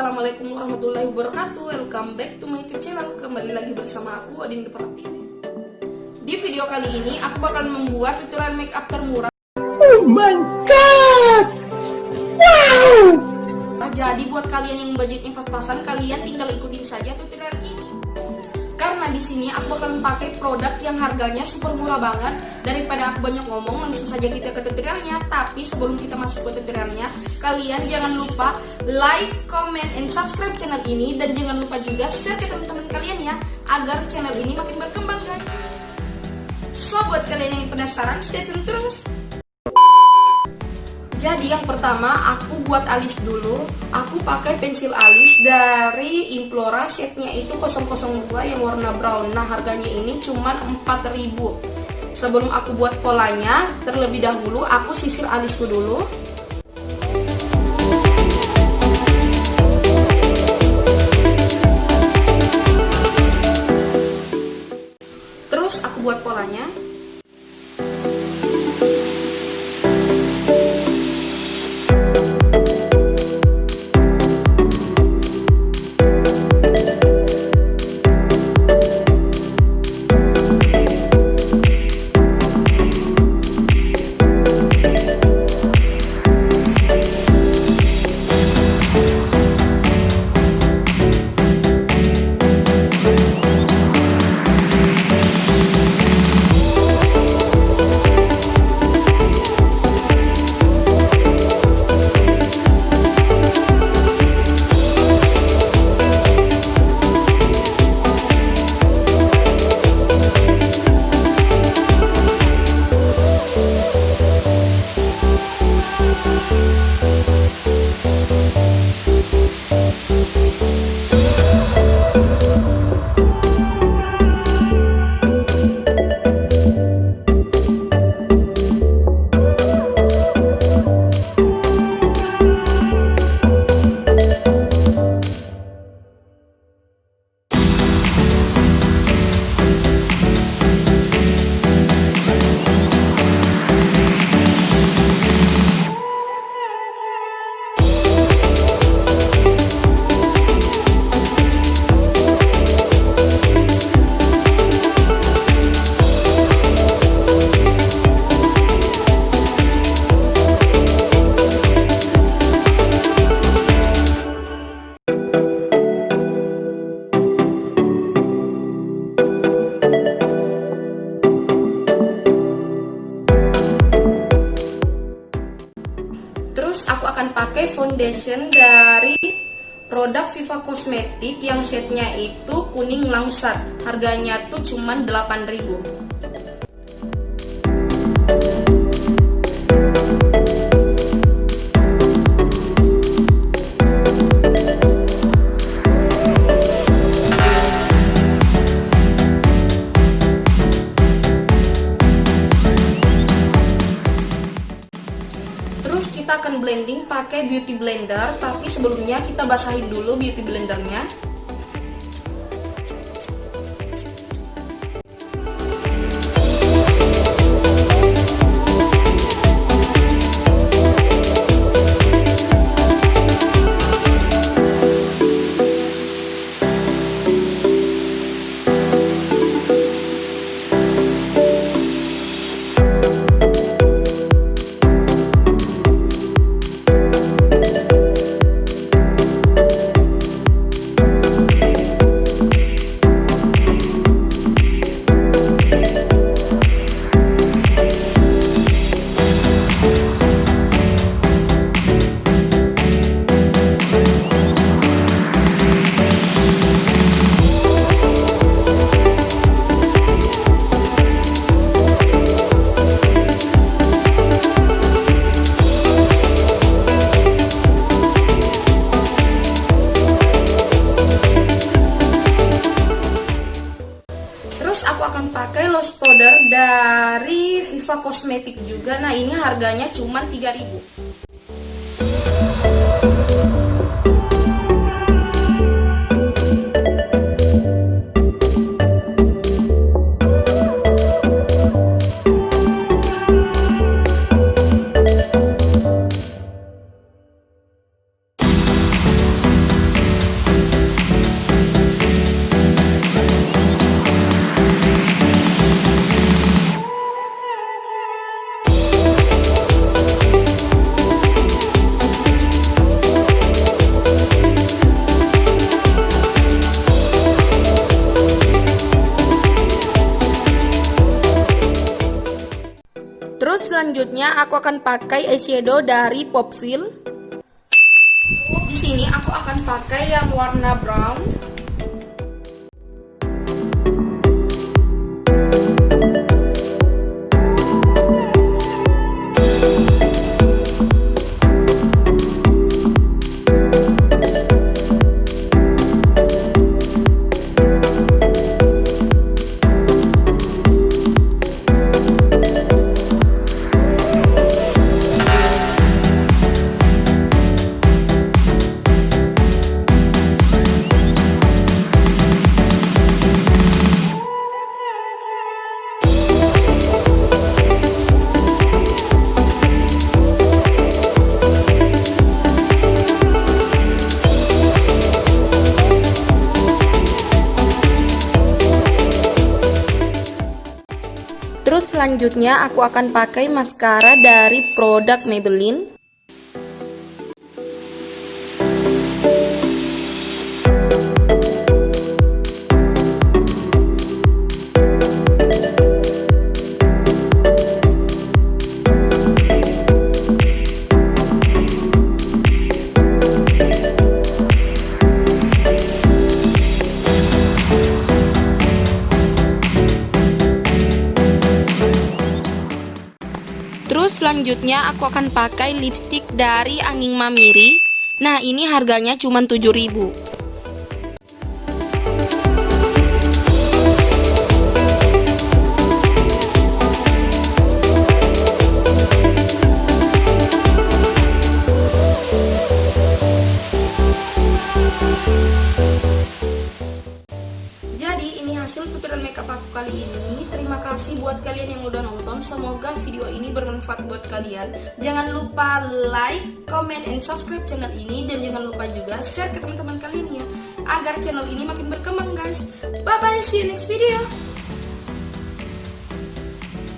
Assalamualaikum warahmatullahi wabarakatuh. Welcome back to my YouTube channel. Kembali lagi bersama aku Adin Deprativi. Di video kali ini aku bakal membuat tutorial makeup termurah. Oh my god, wow. Jadi buat kalian yang budgetnya pas-pasan, kalian tinggal ikutin saja tutorial ini. Karena di sini aku bakal pakai produk yang harganya super murah banget. Daripada aku banyak ngomong, langsung saja kita ke tutorialnya. Tapi sebelum kita masuk ke tutorialnya, kalian jangan lupa like, comment, and subscribe channel ini. Dan jangan lupa juga share ke teman-teman kalian ya, agar channel ini makin berkembang guys. So buat kalian yang penasaran, stay tune terus. Jadi yang pertama aku buat alis dulu. Aku pakai pensil alis dari Implora, setnya itu 002 yang warna brown. Nah harganya ini cuman 4.000. Sebelum aku buat polanya, terlebih dahulu aku sisir alisku dulu. Terus aku buat polanya. Terus aku akan pakai foundation dari produk Viva kosmetik yang setnya itu kuning langsat. Harganya tuh cuman 8.000. Terus kita akan blending pakai beauty blender, tapi sebelumnya kita basahin dulu beauty blendernya. Aku akan pakai loose powder dari Viva kosmetik juga. Nah ini harganya cuma 3.000. selanjutnya aku akan pakai eyeshadow dari Popfeel. Di sini aku akan pakai yang warna brown. Terus selanjutnya aku akan pakai maskara dari produk Maybelline. Terus selanjutnya aku akan pakai lipstik dari Anging Mamiri. Nah, ini harganya cuma 7.000. Jadi ini hasil tutorial makeup aku kali ini. Terima kasih buat kalian yang udah nonton. Semoga video ini bermanfaat buat kalian. Jangan lupa like, comment, and subscribe channel ini. Dan jangan lupa juga share ke teman-teman kalian ya, agar channel ini makin berkembang guys. Bye bye, see you next video.